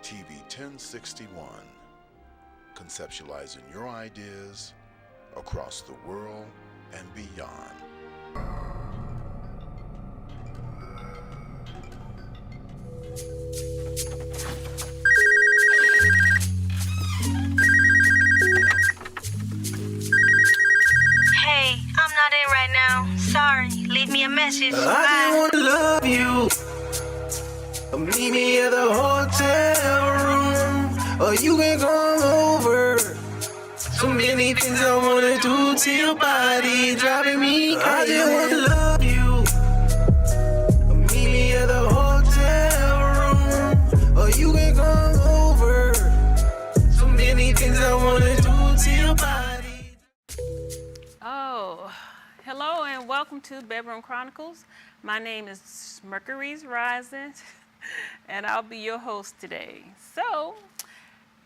TV 1061, conceptualizing your ideas across the world and beyond. Hey, I'm not in right now. Sorry, leave me a message. I just wanna love you. Meet me at the hotel room, or you can come over. So many things I wanna do to your body, driving me crazy. I just wanna love you. Meet me at the hotel room, or you can come over. So many things I wanna do to your body. Oh, hello and welcome to Bedroom Chronicles. My name is Mercury's Rising, and I'll be your host today. So,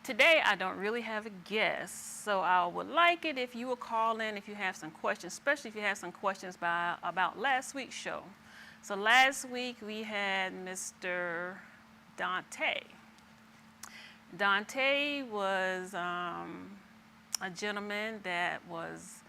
today I don't really have a guest, so I would like it if you would call in if you have some questions, especially if you have some questions about last week's show. So last week we had Mr. Dante. Dante was a gentleman that was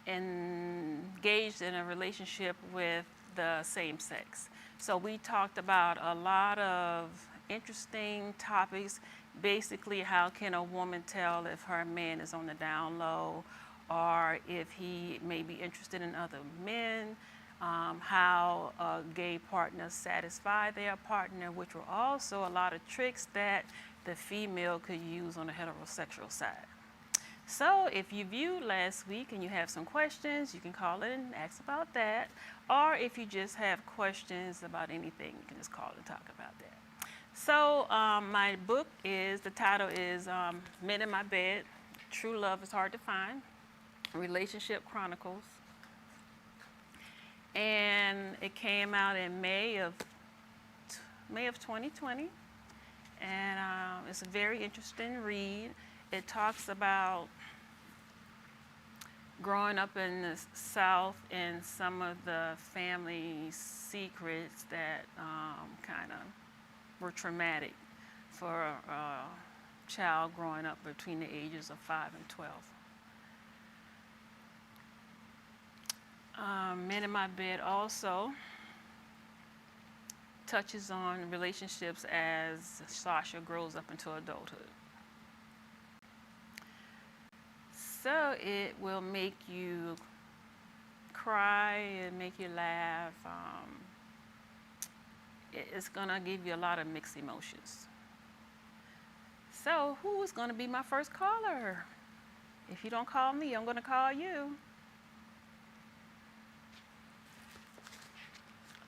engaged in a relationship with the same sex. So we talked about a lot of interesting topics. Basically, how can a woman tell if her man is on the down low, or if he may be interested in other men, how a gay partner satisfy their partner, which were also a lot of tricks that the female could use on the heterosexual side. So if you viewed last week and you have some questions, you can call in and ask about that. Or if you just have questions about anything, you can just call and talk about that. So my book the title is Men in My Bed, True Love is Hard to Find, Relationship Chronicles. And it came out in May of 2020. And it's a very interesting read. It talks about growing up in the South and some of the family secrets that kind of were traumatic for a child growing up between the ages of 5 and 12. Men in My Bed also touches on relationships as Sasha grows up into adulthood. So it will make you cry and make you laugh. It's gonna give you a lot of mixed emotions. So who is gonna be my first caller? If you don't call me, I'm gonna call you.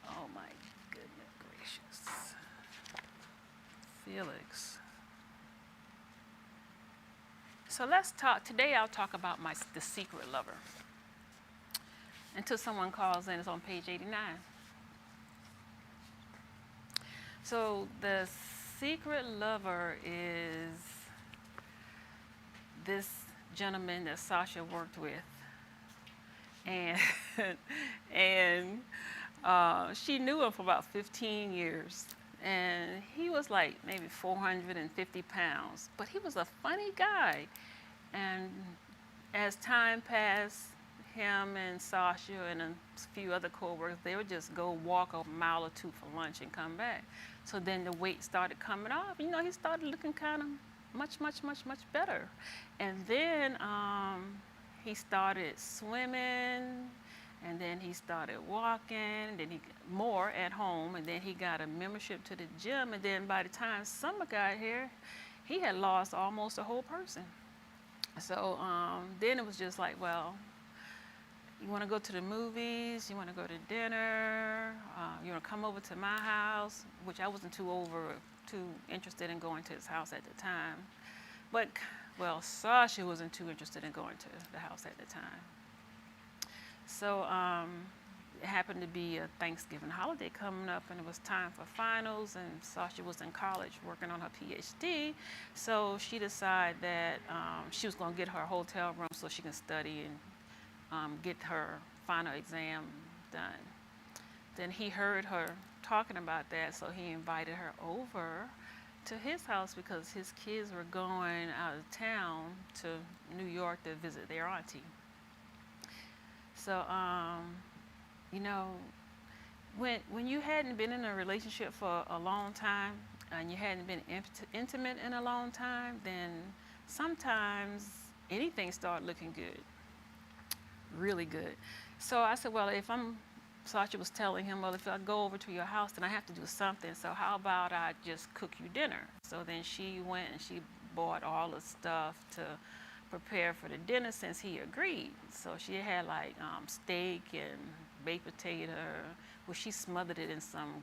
Oh my goodness gracious. Felix. So let's talk, today I'll talk about the secret lover. Until someone calls in, it's on page 89. So the secret lover is this gentleman that Sasha worked with. And, she knew him for about 15 years. And he was like maybe 450 pounds, but he was a funny guy. And as time passed, him and Sasha and a few other co-workers, they would just go walk a mile or two for lunch and come back. So then the weight started coming off. You know, he started looking kind of much better. And then he started swimming, and then he started walking, and then he more at home, and then he got a membership to the gym, and then by the time summer got here, he had lost almost a whole person. So then it was just like, well, you want to go to the movies, you want to go to dinner, you want to come over to my house, which I wasn't too interested in going to his house at the time. But, well, Sasha wasn't too interested in going to the house at the time. So it happened to be a Thanksgiving holiday coming up, and it was time for finals, and Sasha was in college working on her PhD. So she decided that she was going to get her a hotel room so she can study and get her final exam done. Then he heard her talking about that, so he invited her over to his house because his kids were going out of town to New York to visit their auntie. So, you know, when you hadn't been in a relationship for a long time and you hadn't been intimate in a long time, then sometimes anything started looking good, really good. So I said, well, Sacha was telling him, well, if I go over to your house, then I have to do something. So how about I just cook you dinner? So then she went and she bought all the stuff to prepare for the dinner since he agreed. So she had like steak and baked potato, well, she smothered it in some,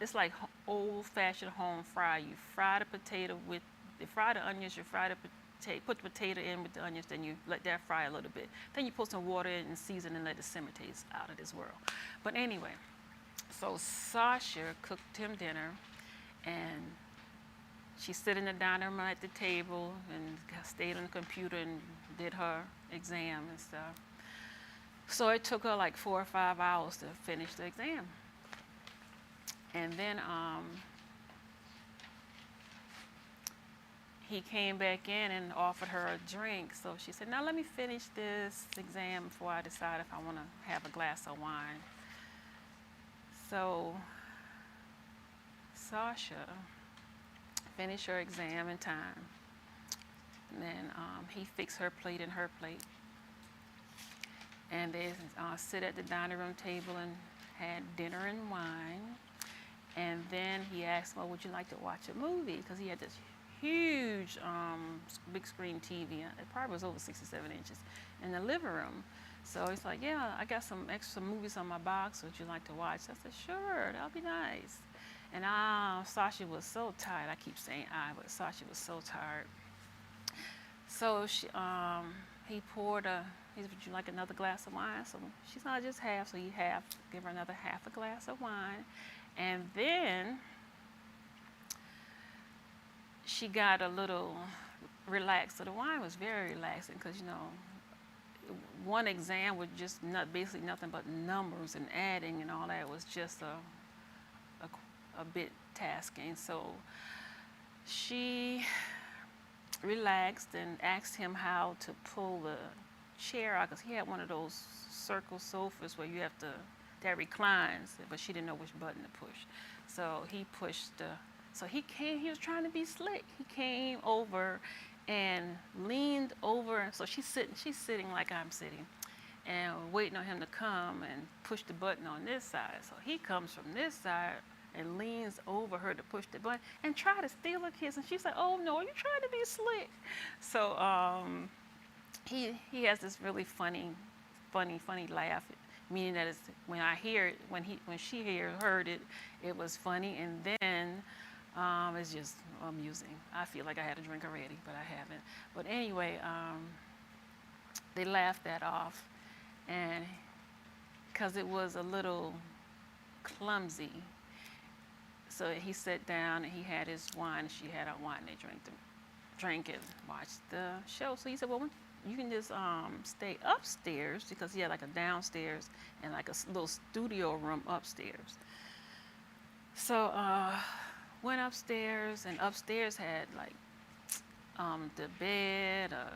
it's like old-fashioned home fry. You fry the potato you fry the onions, you fry the potato, put the potato in with the onions, then you let that fry a little bit. Then you put some water in and season and let it simmer. Taste out of this world. But anyway, so Sacha cooked him dinner, and she sit in the dining room at the table and stayed on the computer and did her exam and stuff. So it took her like 4 or 5 hours to finish the exam. And then he came back in and offered her a drink. So she said, now let me finish this exam before I decide if I want to have a glass of wine. So Sacha finished her exam in time. And then he fixed her plate and her plate. And they sit at the dining room table and had dinner and wine. And then he asked, well, would you like to watch a movie? Because he had this huge big screen TV. It probably was over 67 inches in the living room. So he's like, yeah, I got some extra movies on my box. Would you like to watch? I said, sure, that'll be nice. And Sacha was so tired. I keep saying but Sacha was so tired. So he poured he said, would you like another glass of wine? So she's not just half, so he give her another half a glass of wine. And then she got a little relaxed. So the wine was very relaxing because, you know, one exam was just basically nothing but numbers and adding and all that. Was just a bit tasking. So she relaxed and asked him how to pull the chair out, because he had one of those circle sofas where you have that reclines, but she didn't know which button to push. So he pushed so he was trying to be slick. He came over and leaned over. So she's sitting like I'm sitting and waiting on him to come and push the button on this side. So he comes from this side and leans over her to push the button and try to steal a kiss. And she's like, oh no, you're trying to be slick. So he has this really funny laugh, meaning that when I hear it, when she heard it, it was funny, and then it's just amusing. I feel like I had a drink already, but I haven't. But anyway, they laughed that off, and because it was a little clumsy. So he sat down and he had his wine, and she had her wine. They drank and watched the show. So he said, well, you can just stay upstairs, because he had like a downstairs and like a little studio room upstairs. So went upstairs, and upstairs had like the bed, a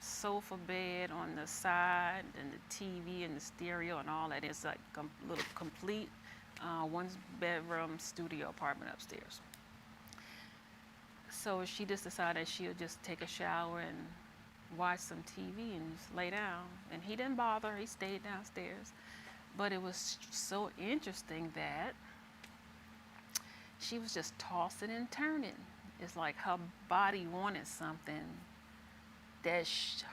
sofa bed on the side, and the TV and the stereo and all that. It's like a little complete one bedroom studio apartment upstairs. So she just decided she'll just take a shower and watch some TV and just lay down. And he didn't bother, he stayed downstairs. But it was so interesting that she was just tossing and turning. It's like her body wanted something that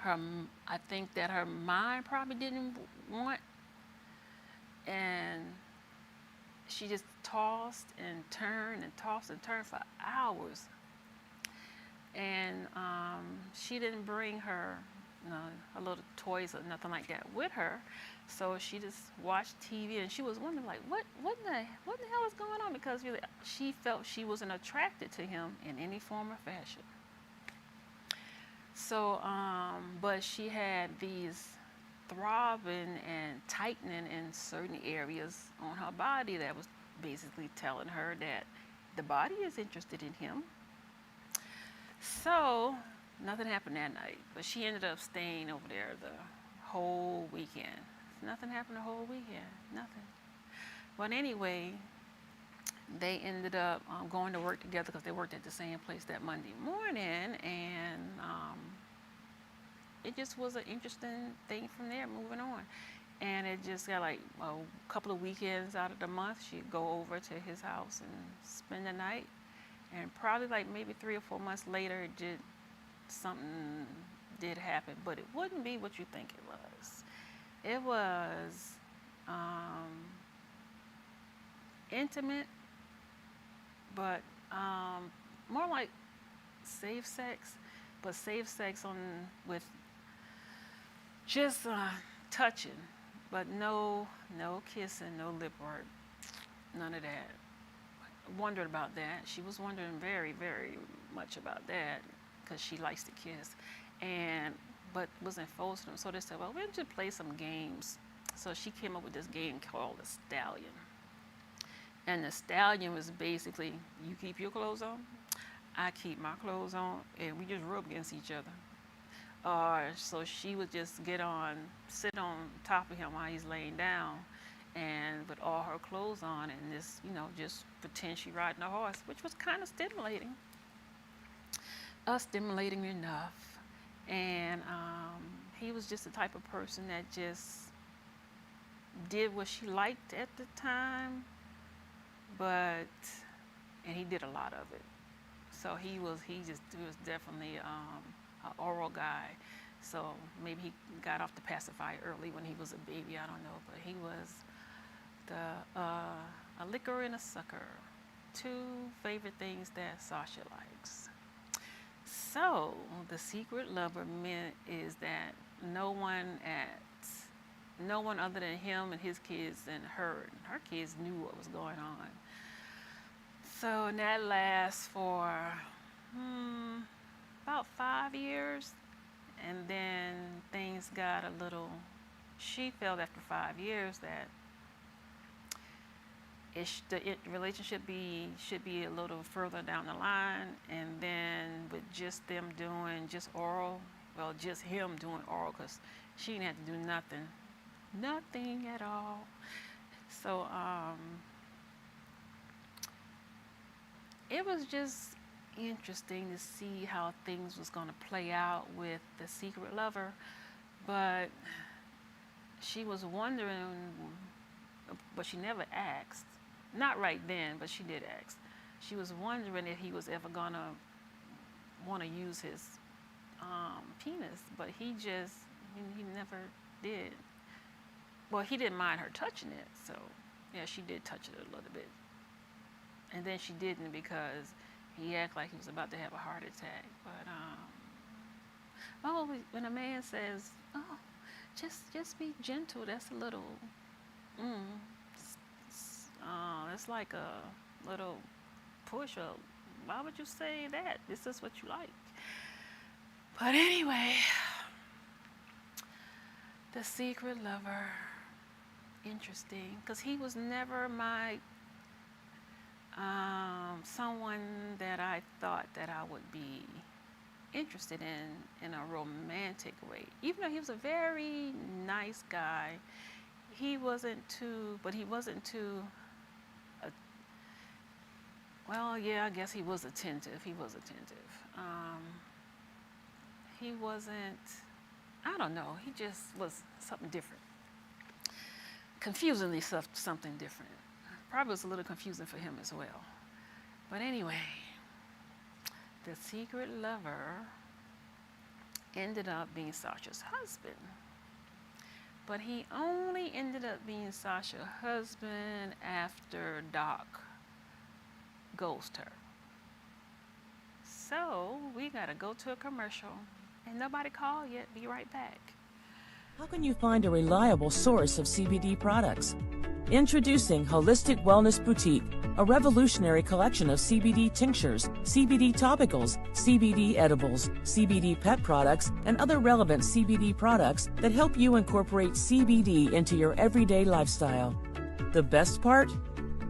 I think that her mind probably didn't want. And she just tossed and turned for hours. And she didn't bring her little toys or nothing like that with her. So she just watched TV, and she was wondering, like, what the hell is going on? Because she felt she wasn't attracted to him in any form or fashion. So, but she had these throbbing and tightening in certain areas on her body that was basically telling her that the body is interested in him. So nothing happened that night, but she ended up staying over there the whole weekend. Nothing happened the whole weekend, nothing. But anyway, they ended up going to work together because they worked at the same place that Monday morning, and it just was an interesting thing from there, moving on. And it just got like a couple of weekends out of the month, she'd go over to his house and spend the night. And probably like maybe 3 or 4 months later, something did happen, but it wouldn't be what you think it was. It was intimate, but more like safe sex, but safe sex with just touching, but no kissing, no lip work, none of that. Wondered about that. She was wondering very, very much about that because she likes to kiss, but wasn't forcing them. So they said, well, we'll just play some games. So she came up with this game called the Stallion. And the Stallion was basically, you keep your clothes on, I keep my clothes on, and we just rub against each other. So she would just sit on top of him while he's laying down, and with all her clothes on, and this, just pretend she riding a horse, which was kind of stimulating. Stimulating enough. And he was just the type of person that just did what she liked at the time, and he did a lot of it. So he was definitely an oral guy. So maybe he got off the pacifier early when he was a baby, I don't know, but he was a licker and a sucker. 2 favorite things that Sasha likes. So the secret lover is that no one other than him and his kids and her kids knew what was going on. So and that lasts for about 5 years, and then things got she felt after 5 years that the relationship should be a little further down the line, and then with just them doing just oral, just him doing oral, because she didn't have to do nothing at all. So it was just interesting to see how things was going to play out with the secret lover, but she was wondering, but she never asked. Not right then, but she did ask. She was wondering if he was ever going to want to use his penis, but he never did. Well, he didn't mind her touching it, so yeah, she did touch it a little bit. And then she didn't because he acted like he was about to have a heart attack. But when a man says, "Oh, just be gentle," that's a little, it's like a little push up. Why would you say that? This is what you like. But anyway, the secret lover, interesting, because he was never my someone that I thought that I would be interested in a romantic way. Even though he was a very nice guy, he wasn't too. I guess he was attentive. He wasn't, I don't know, he just was something different. Confusingly something different. Probably was a little confusing for him as well. But anyway, the secret lover ended up being Sasha's husband. But he only ended up being Sasha's husband after Doc ghosted her. So we gotta go to a commercial, and nobody called yet. Be right back. How can you find a reliable source of CBD products? Introducing Holistic Wellness Boutique, a revolutionary collection of CBD tinctures, CBD topicals, CBD edibles, CBD pet products, and other relevant CBD products that help you incorporate CBD into your everyday lifestyle. The best part?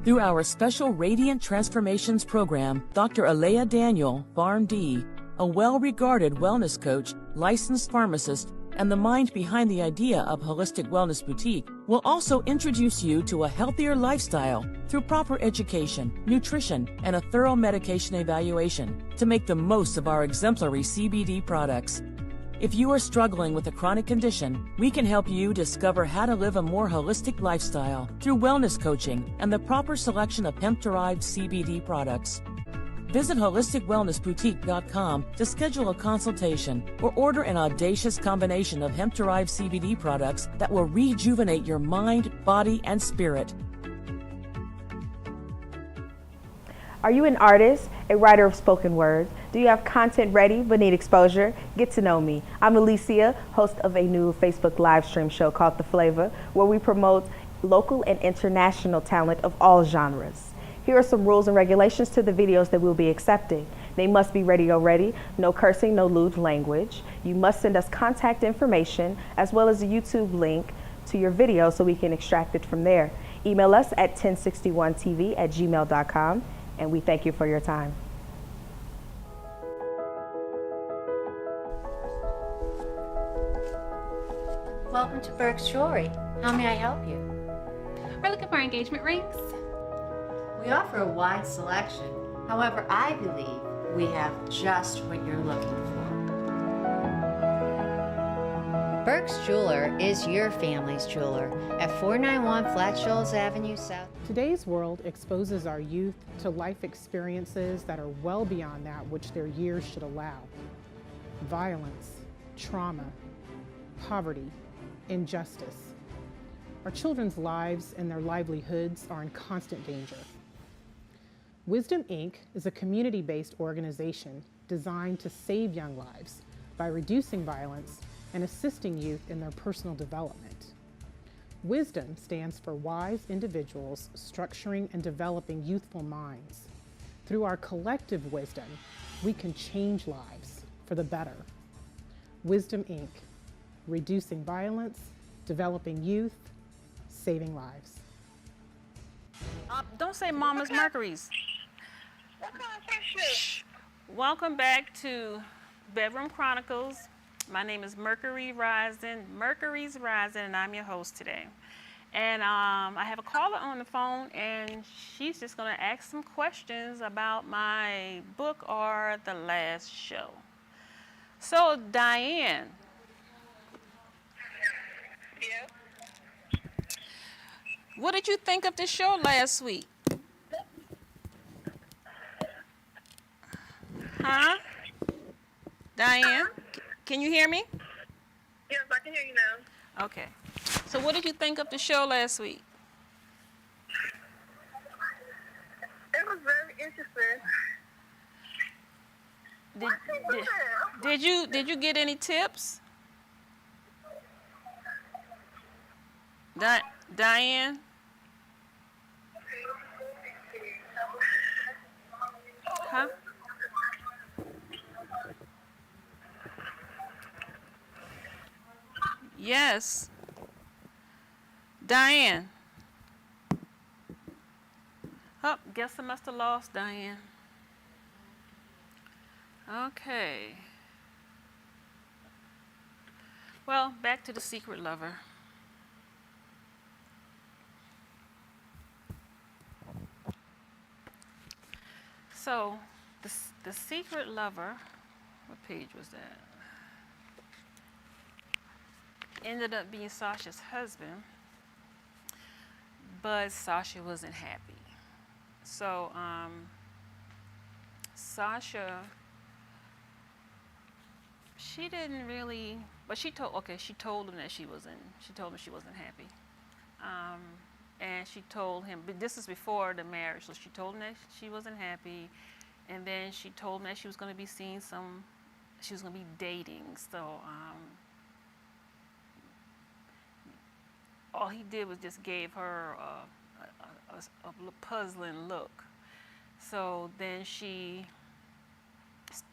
Through our special Radiant Transformations program, Dr. Alea Daniel, PharmD, a well-regarded wellness coach, licensed pharmacist, and the mind behind the idea of Holistic Wellness Boutique, will also introduce you to a healthier lifestyle through proper education, nutrition, and a thorough medication evaluation to make the most of our exemplary CBD products. If you are struggling with a chronic condition, we can help you discover how to live a more holistic lifestyle through wellness coaching and the proper selection of hemp-derived CBD products. Visit holisticwellnessboutique.com to schedule a consultation or order an audacious combination of hemp-derived CBD products that will rejuvenate your mind, body, and spirit. Are you an artist, a writer of spoken word? Do you have content ready but need exposure? Get to know me. I'm Alicia, host of a new Facebook live stream show called The Flavor, where we promote local and international talent of all genres. Here are some rules and regulations to the videos that we'll be accepting. They must be radio ready, no cursing, no lewd language. You must send us contact information as well as a YouTube link to your video so we can extract it from there. Email us at 1061tv@gmail.com, and we thank you for your time. Welcome to Burkes Jewelry. How may I help you? We're looking for engagement rings. We offer a wide selection. However, I believe we have just what you're looking for. Burkes Jeweler is your family's jeweler at 491 Flat Shoals Avenue South. Today's world exposes our youth to life experiences that are well beyond that which their years should allow. Violence, trauma, poverty, injustice. Our children's lives and their livelihoods are in constant danger. Wisdom, Inc. is a community-based organization designed to save young lives by reducing violence and assisting youth in their personal development. Wisdom stands for wise individuals structuring and developing youthful minds. Through our collective wisdom, we can change lives for the better. Wisdom, Inc. Reducing violence, developing youth, saving lives. Don't say Mama's Mercury's. Shh. Welcome back to Bedroom Chronicles. My name is Mercury Rising, Mercury's Rising, and I'm your host today. And I have a caller on the phone, and she's just going to ask some questions about my book or the last show. So, Diane. Yeah. What did you think of the show last week? Huh? Diane, can you hear me? Yes, I can hear you now. Okay. So what did you think of the show last week? It was very interesting. Did you get any tips? Diane? Huh? Yes. Diane. Oh, guess I must have lost Diane. Okay. Well, back to the secret lover. So, the secret lover, what page was that? Ended up being Sasha's husband, but Sasha wasn't happy. So, Sasha, she didn't really, but she told him that she told him she wasn't happy. And she told him, but this is before the marriage, so she told him that she wasn't happy, and then she told him that she was going to be seeing she was going to be dating. So all he did was just gave her a puzzling look. So then she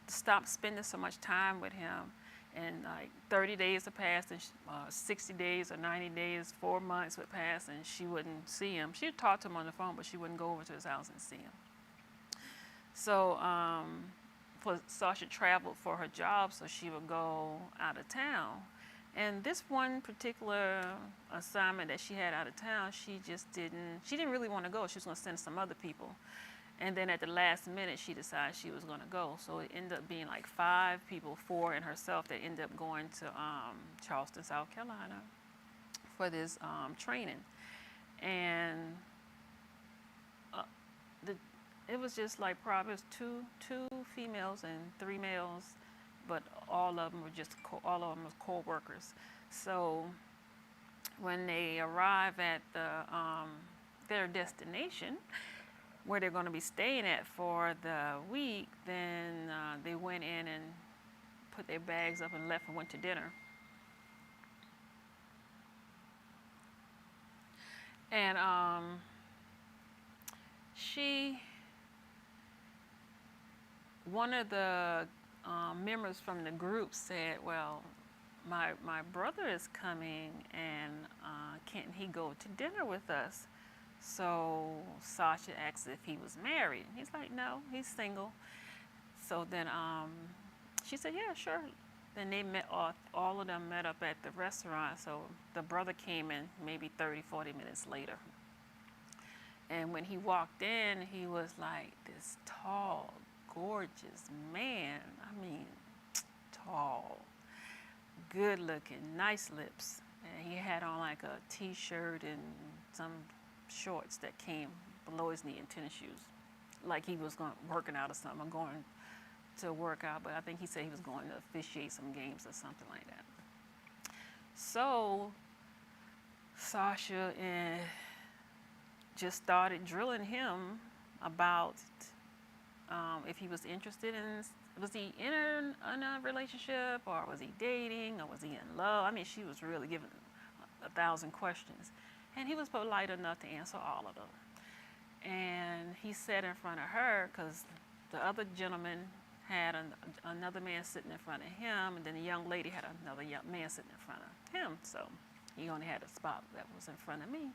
stopped spending so much time with him, And like 30 days had passed, and 60 days or 90 days, 4 months would pass, and she wouldn't see him. She would talk to him on the phone, but she wouldn't go over to his house and see him. So Sasha traveled for her job, so she would go out of town. And this one particular assignment that she had out of town, she didn't really want to go. She was going to send some other people. And then at the last minute, she decided she was going to go. So it ended up being like 5 people, 4 and herself, that ended up going to Charleston, South Carolina for this training. And it was just like probably two females and 3 males, but all of them were co-workers. So when they arrive at their destination, where they're going to be staying at for the week, then they went in and put their bags up and left and went to dinner. And one of the members from the group said, well, my brother is coming, and can't he go to dinner with us? So Sasha asked if he was married. He's like, no, he's single. So then she said, yeah, sure. Then they met, all of them met up at the restaurant. So the brother came in maybe 30, 40 minutes later. And when he walked in, he was like this tall, gorgeous man. I mean, tall, good looking, nice lips. And he had on like a t-shirt and some shorts that came below his knee and tennis shoes, like he was working out or something, or going to work out, but I think he said he was going to officiate some games or something like that. So Sasha just started drilling him about if he was interested in, was he in a relationship, or was he dating, or was he in love? I mean, she was really giving 1,000 questions. And he was polite enough to answer all of them. And he sat in front of her, because the other gentleman had another man sitting in front of him, and then the young lady had another young man sitting in front of him. So he only had a spot that was in front of me.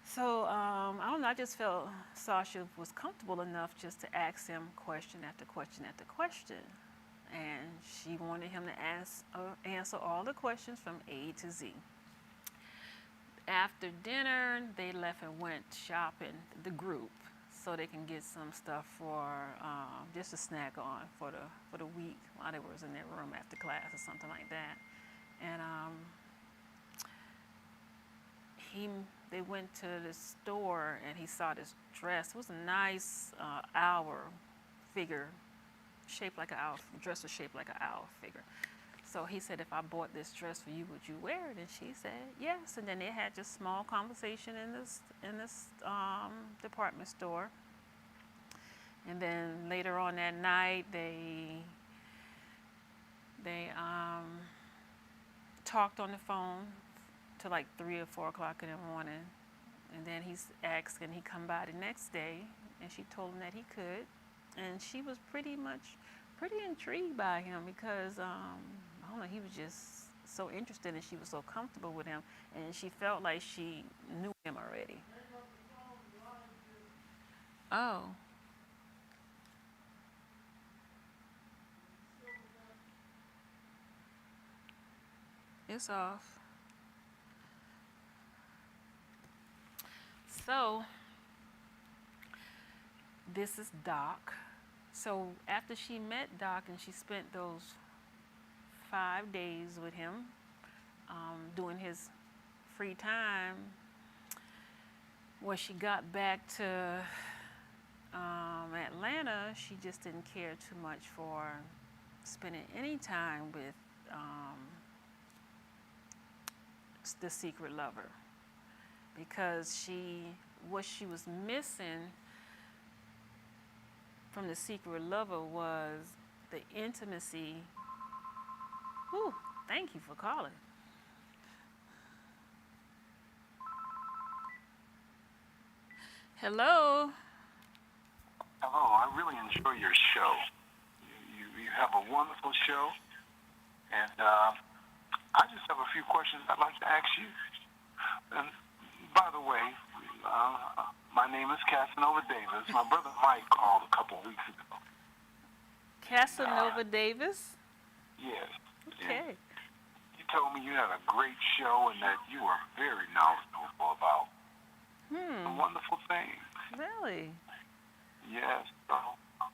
So I don't know, I just felt Sasha was comfortable enough just to ask him question after question after question. And she wanted him to answer all the questions from A to Z. After dinner, they left and went shopping, the group, so they can get some stuff for just a snack on for the week while they was in their room after class or something like that. And they went to the store, and he saw this dress. It was a nice owl figure, shaped like an owl. Dress was shaped like an owl figure. So he said, if I bought this dress for you, would you wear it? And she said, yes. And then they had just small conversation in this department store. And then later on that night, they talked on the phone till like 3 or 4 o'clock in the morning. And then he asked, can he come by the next day? And she told him that he could. And she was pretty intrigued by him, because I don't know, he was just so interested, and she was so comfortable with him, and she felt like she knew him already. Oh. It's off. So this is Doc. So after she met Doc and she spent those 5 days with him, doing his free time, when she got back to Atlanta, she just didn't care too much for spending any time with the secret lover, because what she was missing from the secret lover was the intimacy. Whew, thank you for calling. Hello. Hello, I really enjoy your show. You have a wonderful show, And I just have a few questions I'd like to ask you. And by the way, my name is Casanova Davis. My brother Mike called a couple of weeks ago. Casanova Davis? Yes. Okay. You told me you had a great show and that you were very knowledgeable about some wonderful things. Really? Yes. So I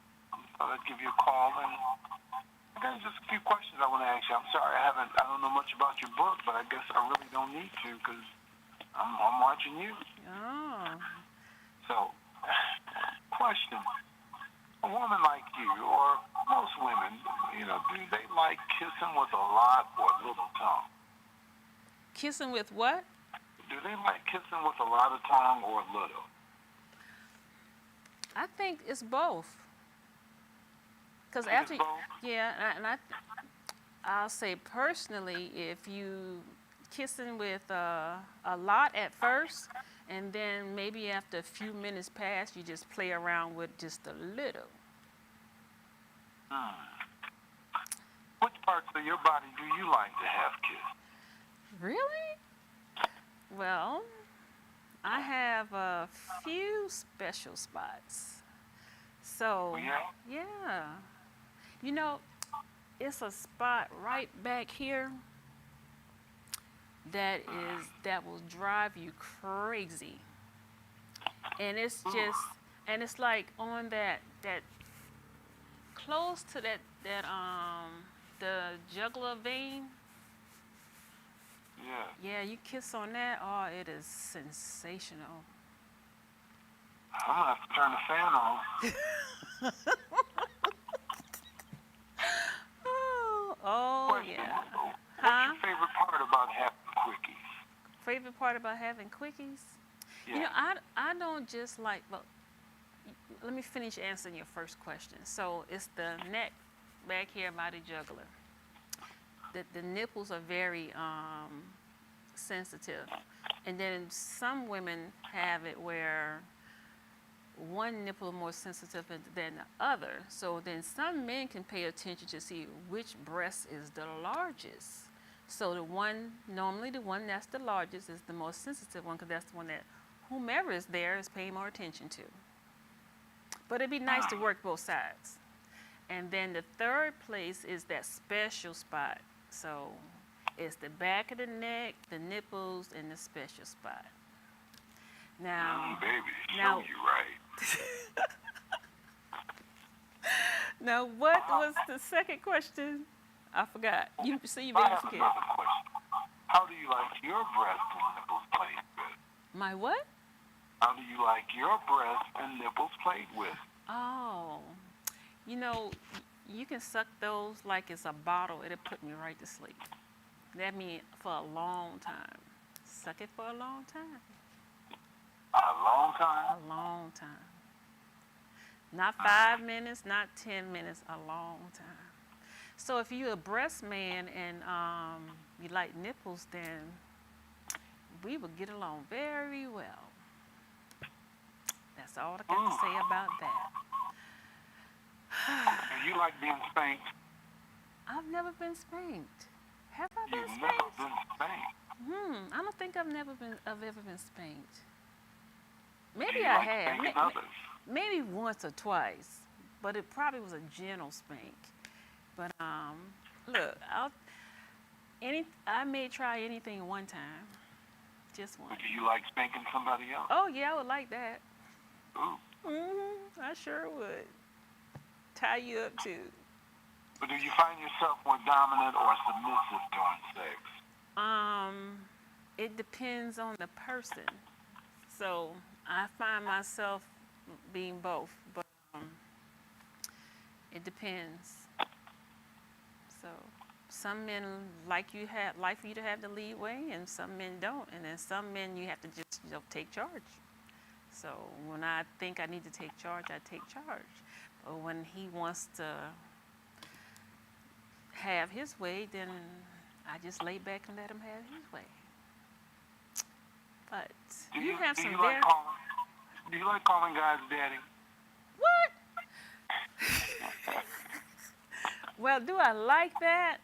thought I'd give you a call, and there's just a few questions I want to ask you. I'm sorry I don't know much about your book, but I guess I really don't need to because I'm watching you. Oh. So, question. A woman like you, or most women, do they like kissing with a lot or little tongue? Kissing with what? Do they like kissing with a lot of tongue or little? I think it's both. Because after, yeah, and I'll say personally, if you kissing with a lot at first, and then maybe after a few minutes pass, you just play around with just a little. Which parts of your body do you like to have kissed? Really? Well, I have a few special spots. So, yeah. It's a spot right back here that will drive you crazy. And it's it's like on that close to that the jugular vein. Yeah. Yeah, you kiss on that, oh, it is sensational. I'm gonna have to turn the fan on. Oh, question, yeah. What's your favorite part about having quickies? Favorite part about having quickies? Yeah. I don't just like, well, let me finish answering your first question. So it's the neck back here by the jugular. The nipples are very sensitive. And then some women have it where one nipple is more sensitive than the other. So then some men can pay attention to see which breast is the largest. So normally the one that's the largest is the most sensitive one because that's the one that whomever is there is paying more attention to. But it'd be nice to work both sides. And then the third place is that special spot. So it's the back of the neck, the nipples, and the special spot. Now, baby, show you right. Now, what was the second question? I forgot. You made me forget. Another question. How do you like your breast and nipples played with? My what? How do you like your breast and nipples played with? Oh, you can suck those like it's a bottle. It'll put me right to sleep. That means for a long time. Suck it for a long time. A long time? A long time. Not 5 minutes, not 10 minutes, a long time. So if you're a breast man and you like nipples, then we would get along very well. That's all I got to say about that. You like being spanked? I've never been spanked. Have I been spanked? You've never been spanked? I don't think I've ever been spanked. Maybe I have. Maybe once or twice, but it probably was a gentle spank. But look, I may try anything one time, just one. Do you like spanking somebody else? Oh yeah, I would like that. Ooh. I sure would. Tie you up too. But do you find yourself more dominant or submissive during sex? It depends on the person. So I find myself being both, but it depends. So some men like for you to have the lead way, and some men don't, and then some men you have to just take charge. So when I think I need to take charge, I take charge. But when he wants to have his way, then I just lay back and let him have his way. But do you like calling guys daddy? What? Well, do I like that?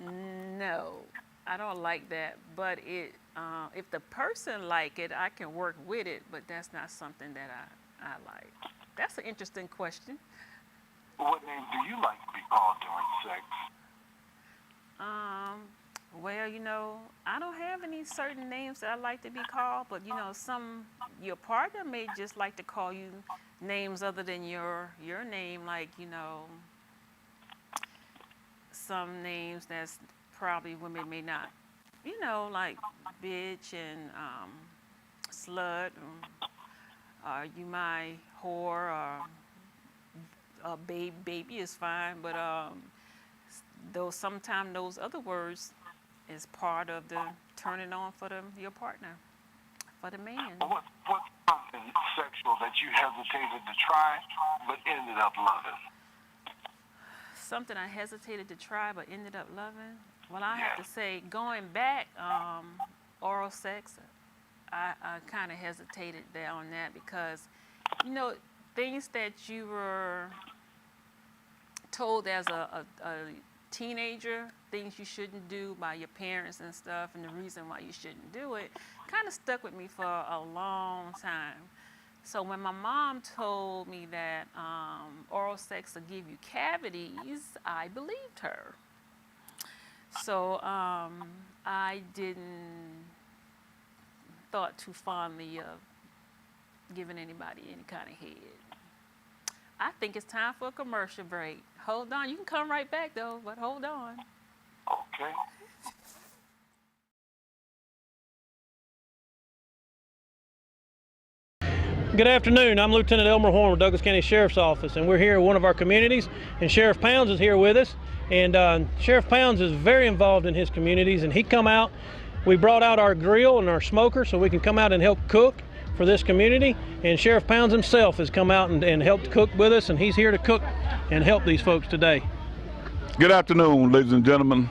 No, I don't like that. But if the person like it, I can work with it. But that's not something that I like. That's an interesting question. What name do you like to be called during sex? Well, I don't have any certain names that I like to be called, but your partner may just like to call you names other than your name, like, some names that's probably women may not, like bitch and slut, or you my whore, or baby is fine, but sometimes those other words is part of the turning on for your partner, for the man. What's something sexual that you hesitated to try but ended up loving? Something I hesitated to try but ended up loving? Well, I have to say, going back, oral sex, I kind of hesitated there on that because, things that you were told as a teenager, things you shouldn't do by your parents and stuff, and the reason why you shouldn't do it, kind of stuck with me for a long time. So when my mom told me that oral sex will give you cavities, I believed her. So I didn't thought too fondly of giving anybody any kind of head. I think it's time for a commercial break. Hold on. You can come right back, though, but hold on. Okay. Good afternoon. I'm Lieutenant Elmer Horn with Douglas County Sheriff's Office, and we're here at one of our communities, and Sheriff Pounds is here with us. And Sheriff Pounds is very involved in his communities, and he come out. We brought out our grill and our smoker so we can come out and help cook for this community, and Sheriff Pounds himself has come out and helped cook with us, and he's here to cook and help these folks today. Good afternoon, ladies and gentlemen.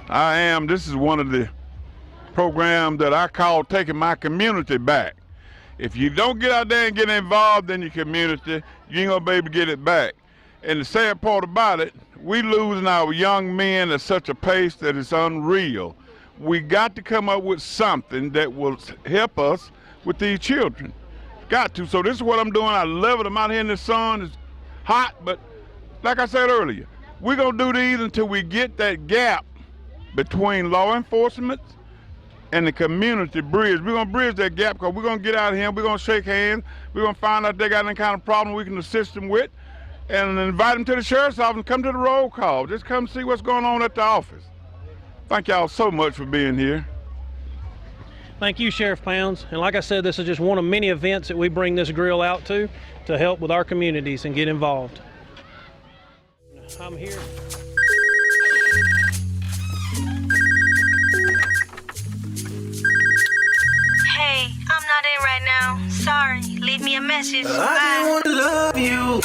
This is one of the programs that I call taking my community back. If you don't get out there and get involved in your community, you ain't gonna be able to get it back. And the sad part about it, we losing our young men at such a pace that it's unreal. We got to come up with something that will help us with these children. Got to. So this is what I'm doing. I love it. I'm out here in the sun. It's hot, but like I said earlier, we're going to do these until we get that gap between law enforcement and the community bridge. We're going to bridge that gap because we're going to get out of here. We're going to shake hands. We're going to find out if they got any kind of problem we can assist them with and invite them to the sheriff's office and come to the roll call. Just come see what's going on at the office. Thank y'all so much for being here. Thank you, Sheriff Pounds. And like I said, this is just one of many events that we bring this grill out to help with our communities and get involved. I'm here. Hey, I'm not in right now. Sorry. Leave me a message. I just want to love you.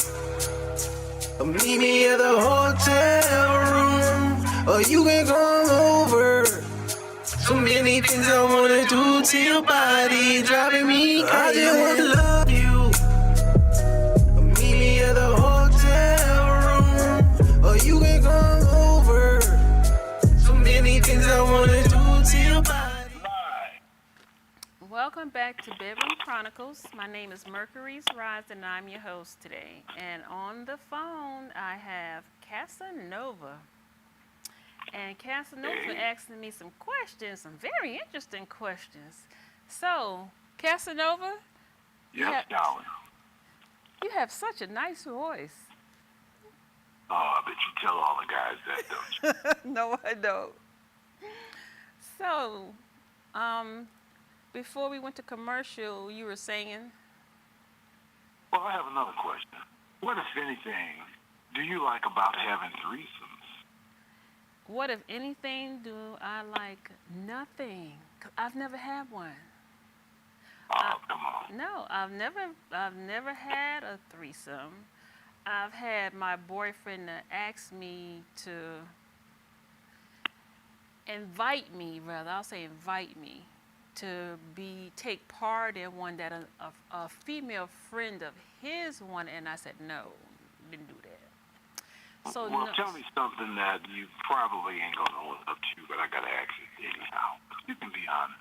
Meet me at the hotel room, or you can come over. So many things I wanna do to your body, driving me crazy. I just wanna love you. Meet me at the hotel room, or you can come over. So many things I wanna do to your body. Welcome back to Mercury Chronicles. My name is Mercurys Rise, and I'm your host today. And on the phone, I have Casanova. And Casanova's been asking me some questions, some very interesting questions. So, Casanova, Yes, darling. You have such a nice voice. Oh, I bet you tell all the guys that, don't you? No, I don't. So, before we went to commercial, you were saying? Well, I have another question. What, if anything, do you like about having threesomes? What, if anything, do I like? Nothing. 'Cause I've never had one. Oh, come on. No, I've never had a threesome. I've had my boyfriend ask me to invite me to take part in one that a female friend of his wanted, and I said no, didn't do that. So well, tell me something that you probably ain't going to own up to, but I got to ask you anyhow. You can be honest.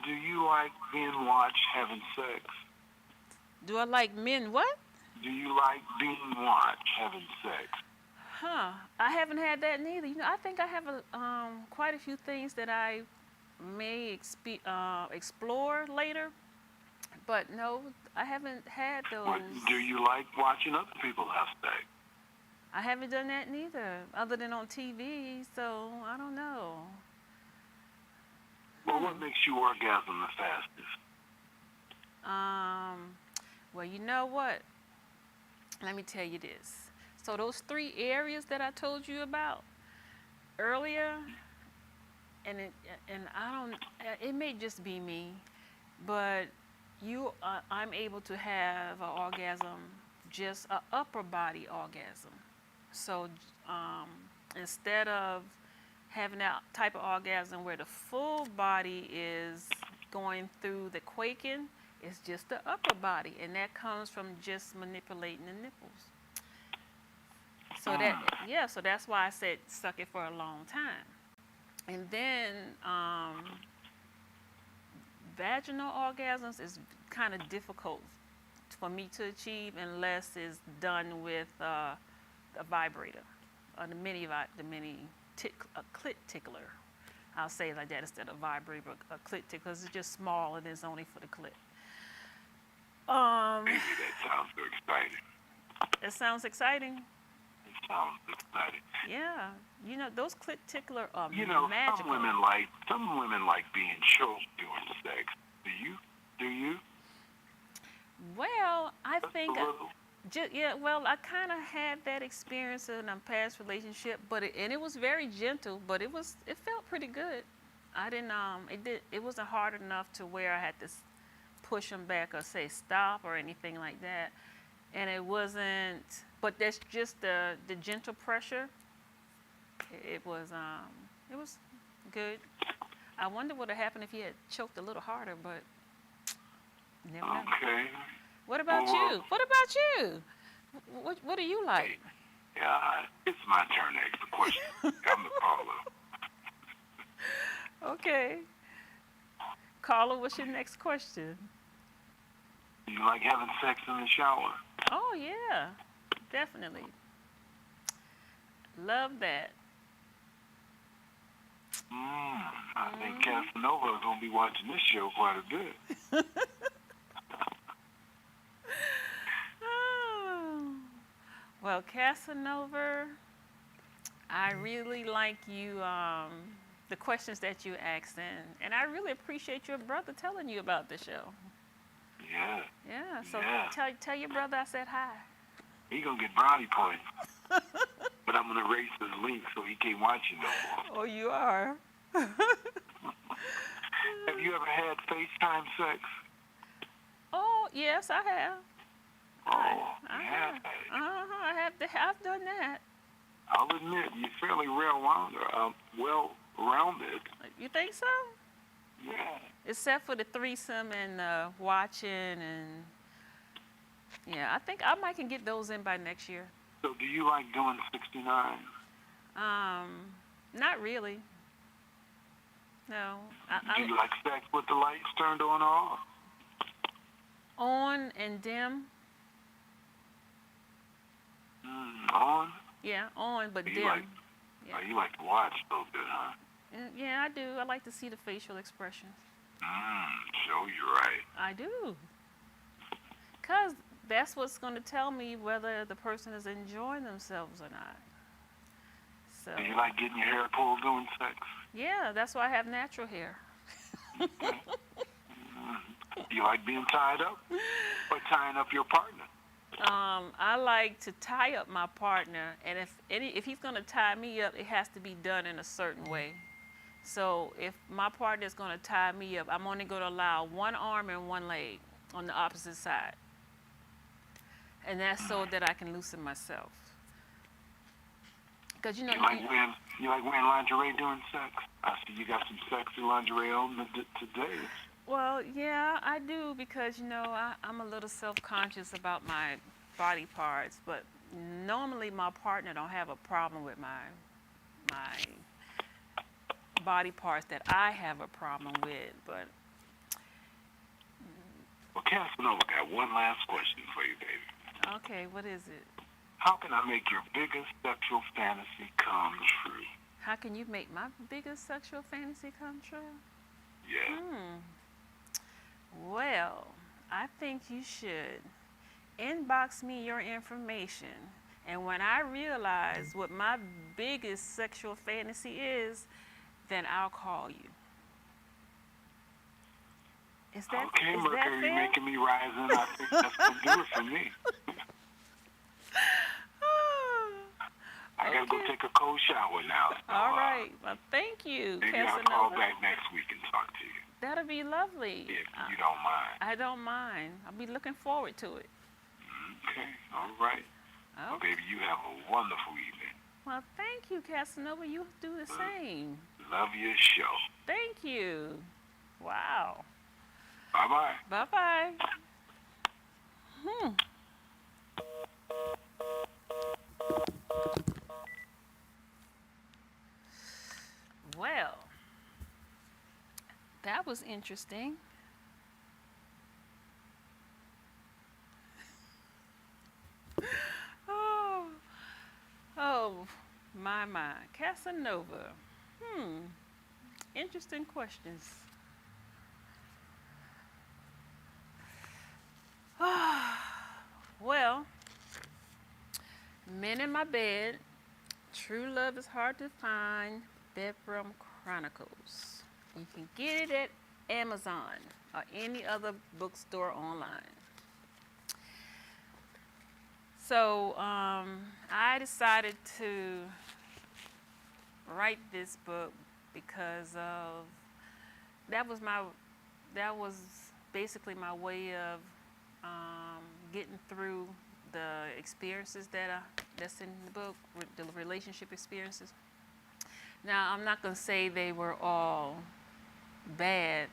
Do you like being watched having sex? Do I like men what? Do you like being watched having sex? I haven't had that neither. You know, I think I have quite a few things that I may explore later, but no, I haven't had those. What, do you like watching other people have sex? I haven't done that neither, other than on TV, so I don't know. Well, what makes you orgasm the fastest? Well, you know what? Let me tell you this. So those 3 areas that I told you about earlier, and I don't, it may just be me, but I'm able to have an orgasm, just an upper body orgasm. So instead of having that type of orgasm where the full body is going through the quaking, it's just the upper body, and that comes from just manipulating the nipples. So so that's why I said suck it for a long time. And then vaginal orgasms is kind of difficult for me to achieve unless it's done with a vibrator, or the clit tickler. I'll say it like that instead of vibrator, but a clit tickler, because it's just small and it's only for the clit. Maybe that sounds so exciting. It sounds exciting. It sounds exciting. Yeah, you know those clit tickler are magical. Some women like being choked during sex. Do you? Well, I think. Well, I kind of had that experience in a past relationship, but it was very gentle, but it felt pretty good. I didn't it wasn't hard enough to where I had to push them back or say stop or anything like that, and it wasn't. But that's just the gentle pressure. It was good. I wonder what would have happened if he had choked a little harder, but never know. Okay. What about you? What about you? What do you like? Yeah, it's my turn to ask the question. I'm the caller. Okay. Caller, what's your next question? Do you like having sex in the shower? Oh, yeah. Definitely. Love that. I think Casanova is going to be watching this show quite a bit. Well, Casanova, I really like you, the questions that you asked, and I really appreciate your brother telling you about the show. Yeah. Yeah, so tell your brother I said hi. He going to get brownie points. But I'm going to erase his link so he can't watch you no more. Oh, you are? Have you ever had FaceTime sex? Oh, yes, I have. Oh, I've done that. I'll admit, you're fairly well-rounded. You think so? Yeah. Except for the threesome and watching and... Yeah, I think I might can get those in by next year. So do you like doing 69? Not really. No. Do you like sex with the lights turned on or off? On and dim. On? Yeah, on, but dim. You like to watch a little bit, huh? Yeah, I do. I like to see the facial expressions. So you're right. I do. Because that's what's going to tell me whether the person is enjoying themselves or not. So. Do you like getting your hair pulled during sex? Yeah, that's why I have natural hair. Do you like being tied up or tying up your partner? I like to tie up my partner, and if he's going to tie me up, it has to be done in a certain way. So if my partner is going to tie me up, I'm only going to allow one arm and one leg on the opposite side. And that's so that I can loosen myself. Because you like wearing lingerie during sex? I see you got some sexy lingerie on today. Well, yeah, I do, because I'm a little self-conscious about my body parts, but normally my partner don't have a problem with my body parts that I have a problem with, but. Well, Casanova, got one last question for you, baby. Okay, what is it? How can I make your biggest sexual fantasy come true? How can you make my biggest sexual fantasy come true? Yeah. Well, I think you should inbox me your information, and when I realize what my biggest sexual fantasy is, then I'll call you. Is that okay, is Mercury, that fair? you're making me rise in. I think that's going to do it for me. I got to go take a cold shower now. So, all right. Well, thank you, maybe Casanova. I'll call back next week and talk to you. That'll be lovely. If you don't mind. I don't mind. I'll be looking forward to it. Okay, all right. Well, baby, you have a wonderful evening. Well, thank you, Casanova. You do the same. Love your show. Thank you. Wow. Bye-bye. Bye-bye. Well, that was interesting. Oh, my. Casanova. Interesting questions. Well, Men in My Bed, True Love is Hard to Find, Mercury Chronicles. You can get it at Amazon or any other bookstore online. So I decided to write this book because of that was basically my way of getting through the experiences that's in the book, the relationship experiences. Now, I'm not going to say they were all bad.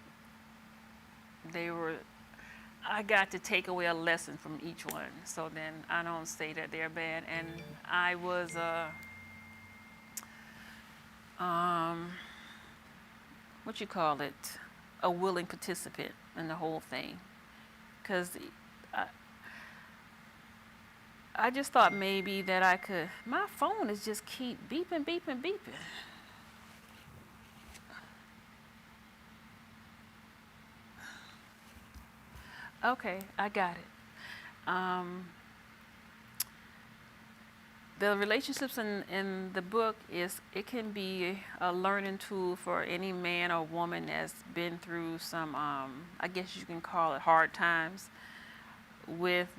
I got to take away a lesson from each one. So then I don't say that they're bad. And I was a willing participant in the whole thing. Because I just thought maybe that I could, my phone is just keep beeping. Okay, I got it. The relationships in the book it can be a learning tool for any man or woman that's been through some, I guess you can call it hard times with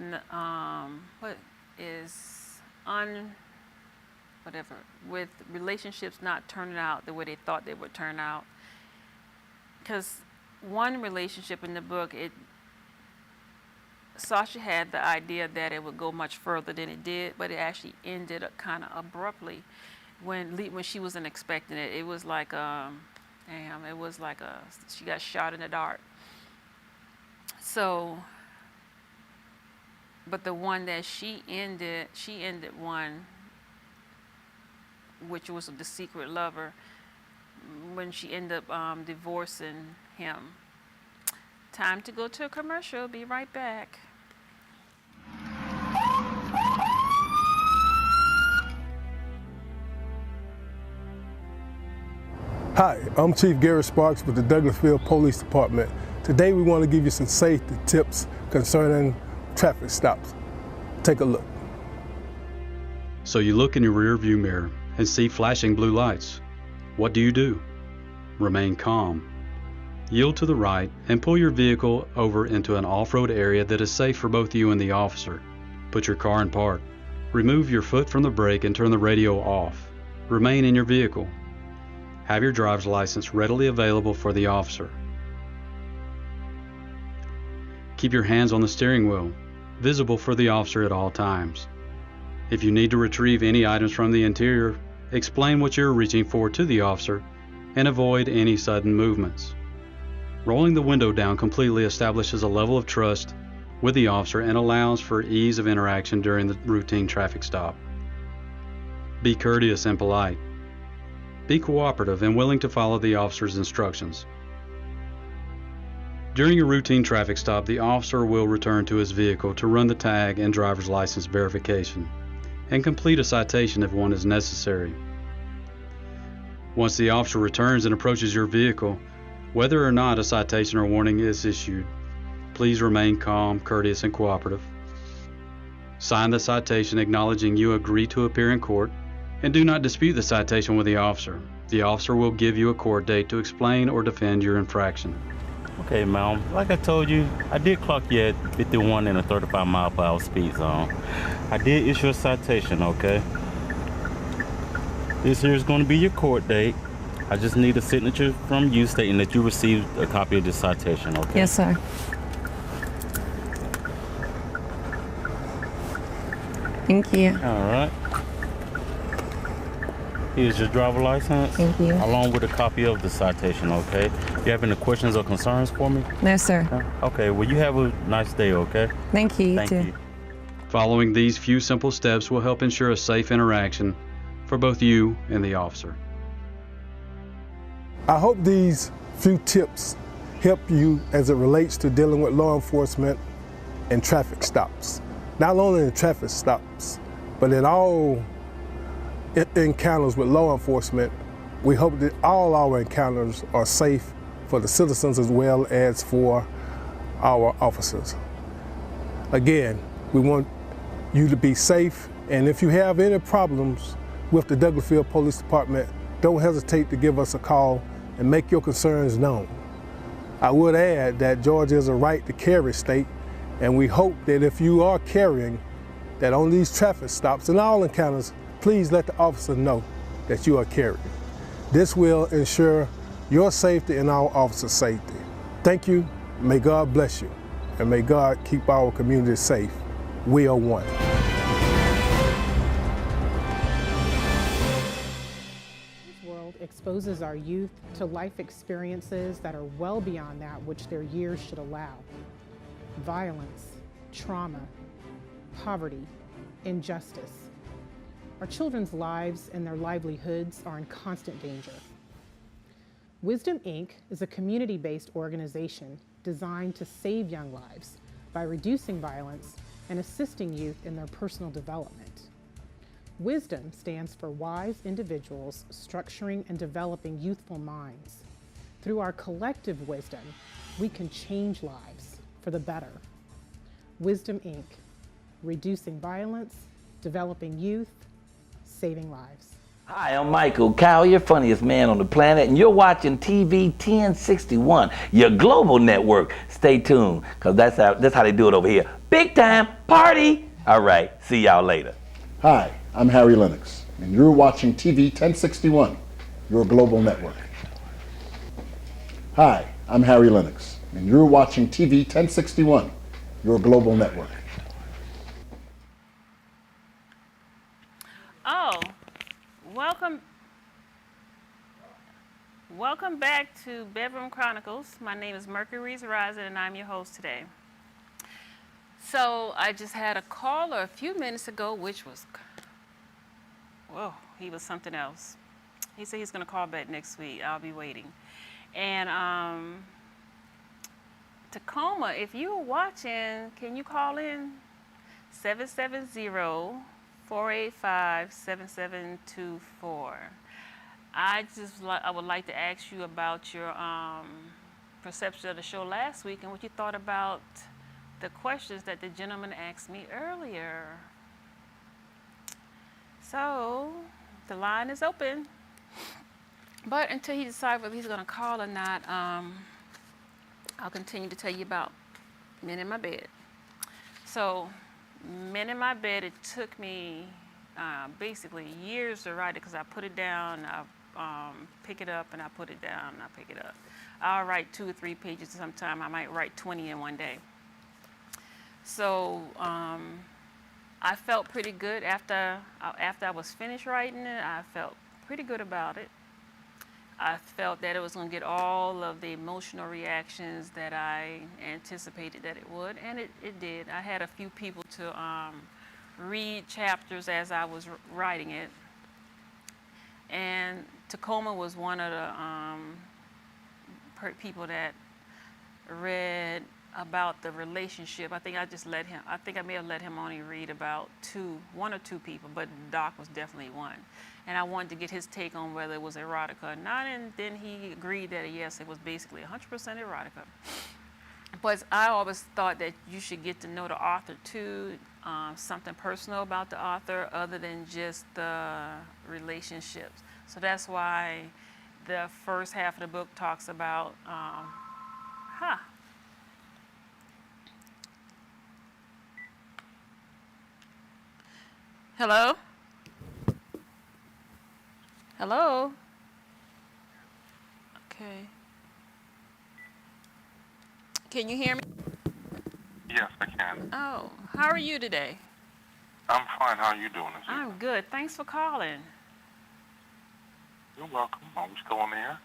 with relationships not turning out the way they thought they would turn out. Because one relationship in the book, Sasha had the idea that it would go much further than it did, but it actually ended up kind of abruptly when she wasn't expecting it. It was like she got shot in the dark. So, but the one that she ended one, which was the secret lover, when she ended up divorcing him. Time to go to a commercial. Be right back. Hi, I'm Chief Gary Sparks with the Douglasville Police Department. Today we want to give you some safety tips concerning traffic stops. Take a look. So you look in your rear view mirror and see flashing blue lights. What do? Remain calm. Yield to the right and pull your vehicle over into an off-road area that is safe for both you and the officer. Put your car in park. Remove your foot from the brake and turn the radio off. Remain in your vehicle. Have your driver's license readily available for the officer. Keep your hands on the steering wheel, visible for the officer at all times. If you need to retrieve any items from the interior, explain what you're reaching for to the officer and avoid any sudden movements. Rolling the window down completely establishes a level of trust with the officer and allows for ease of interaction during the routine traffic stop. Be courteous and polite. Be cooperative and willing to follow the officer's instructions. During a routine traffic stop, the officer will return to his vehicle to run the tag and driver's license verification and complete a citation if one is necessary. Once the officer returns and approaches your vehicle, whether or not a citation or warning is issued, please remain calm, courteous, and cooperative. Sign the citation acknowledging you agree to appear in court, and do not dispute the citation with the officer. The officer will give you a court date to explain or defend your infraction. Okay, ma'am. Like I told you, I did clock you at 51 in a 35-mile-per-hour speed zone. I did issue a citation, okay? This here is going to be your court date. I just need a signature from you stating that you received a copy of this citation, okay? Yes, sir. Thank you. All right. Here's your driver license. Thank you. Along with a copy of the citation, okay? You have any questions or concerns for me? No, sir. Okay, well, you have a nice day, okay? Thank you, Thank too. you. Following these few simple steps will help ensure a safe interaction for both you and the officer. I hope these few tips help you as it relates to dealing with law enforcement and traffic stops. Not only in traffic stops, but in all encounters with law enforcement. We hope that all our encounters are safe for the citizens as well as for our officers. Again, we want you to be safe, and if you have any problems with the Douglasville Police Department, don't hesitate to give us a call and make your concerns known. I would add that Georgia is a right to carry state, and we hope that if you are carrying, that on these traffic stops and all encounters, please let the officer know that you are carrying. This will ensure your safety and our officers' safety. Thank you, may God bless you, and may God keep our community safe. We are one. This world exposes our youth to life experiences that are well beyond that which their years should allow. Violence, trauma, poverty, injustice. Our children's lives and their livelihoods are in constant danger. Wisdom, Inc. is a community-based organization designed to save young lives by reducing violence and assisting youth in their personal development. Wisdom stands for wise individuals structuring and developing youthful minds. Through our collective wisdom, we can change lives for the better. Wisdom, Inc. Reducing violence, developing youth, saving lives. Hi, I'm Michael Cowell, your funniest man on the planet, and you're watching TV 1061, your global network. Stay tuned, because that's how they do it over here. Big time party! All right, see y'all later. Hi, I'm Harry Lennox, and you're watching TV 1061, your global network. Hi, I'm Harry Lennox, and you're watching TV 1061, your global network. Oh, welcome back to Bedroom Chronicles. My name is Mercury's Rising, and I'm your host today. So I just had a caller a few minutes ago, which was, whoa, he was something else. He said he's going to call back next week. I'll be waiting. And Tacoma, if you're watching, can you call in? 770-485-7724. I would like to ask you about your perception of the show last week and what you thought about the questions that the gentleman asked me earlier. So the line is open, but until he decides whether he's going to call or not, I'll continue to tell you about Men in My Bed. So Men in My Bed, it took me basically years to write it because I put it down, I pick it up, and I put it down, and I pick it up. I'll write 2 or 3 pages sometime. I might write 20 in one day. So I felt pretty good after I was finished writing it. I felt pretty good about it. I felt that it was going to get all of the emotional reactions that I anticipated that it would, and it did. I had a few people to read chapters as I was writing it, and Tacoma was one of the people that read about the relationship. I think I may have let him only read about one or two people, but Doc was definitely one. And I wanted to get his take on whether it was erotica or not, and then he agreed that yes, it was basically 100% erotica. But I always thought that you should get to know the author too, something personal about the author other than just the relationships. So that's why the first half of the book talks about, Hello? Hello? Okay. Can you hear me? Yes, I can. Oh, how are you today? I'm fine. How are you doing this evening? I'm good. Thanks for calling. You're welcome. Are we still on the air?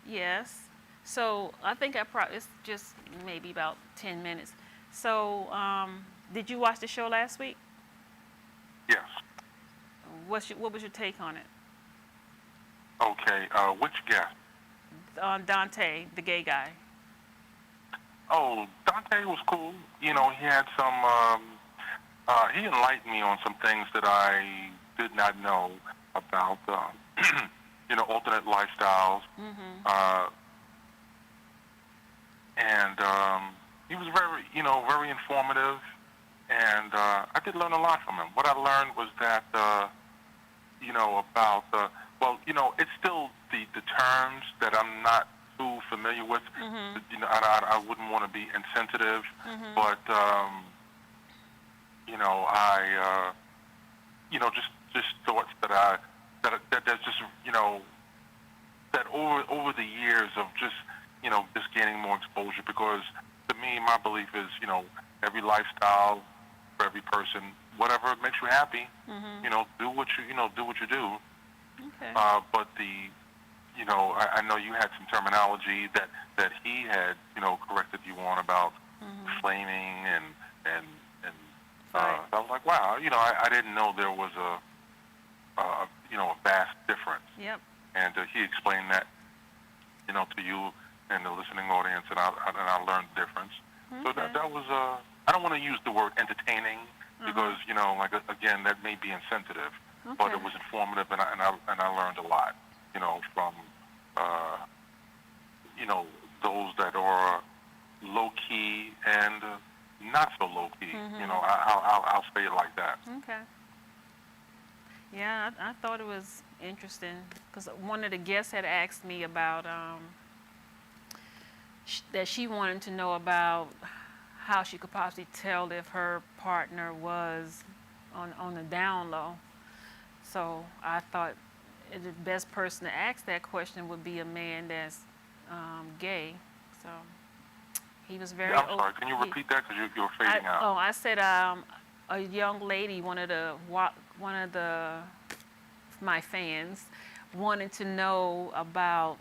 Yes. So I think it's just maybe about 10 minutes. So did you watch the show last week? Yes. What was your take on it? Okay. Which guest? Dante, the gay guy. Oh, Dante was cool. You know, he had some, he enlightened me on some things that I did not know about, you know, alternate lifestyles. And he was very, you know, very informative. And I did learn a lot from him. What I learned was that, you know, about, well, you know, it's still the terms that I'm not too familiar with. You know, I wouldn't want to be insensitive, but, you know, I, you know, just thoughts that there's just, you know, that over the years of just, you know, just gaining more exposure, because to me, my belief is, you know, every lifestyle for every person, whatever makes you happy, you know, do what you do. Okay. But you know, I know you had some terminology that he had, you know, corrected you on about flaming and right. I was like, wow, you know, I didn't know there was a you know, a vast difference. Yep. And he explained that, you know, to you and the listening audience, and I learned the difference. So that was I don't want to use the word entertaining because, you know, like again, that may be insensitive, but it was informative, and I learned a lot, you know, from you know, those that are low key and not so low key. You know, I'll say it like that. Okay. Yeah, I thought it was interesting because one of the guests had asked me about that she wanted to know about how she could possibly tell if her partner was on the down low. So I thought the best person to ask that question would be a man that's gay. So he was very. Yeah, I'm sorry. Can you repeat that because you were fading out? Oh, I said a young lady, one of my fans, wanted to know about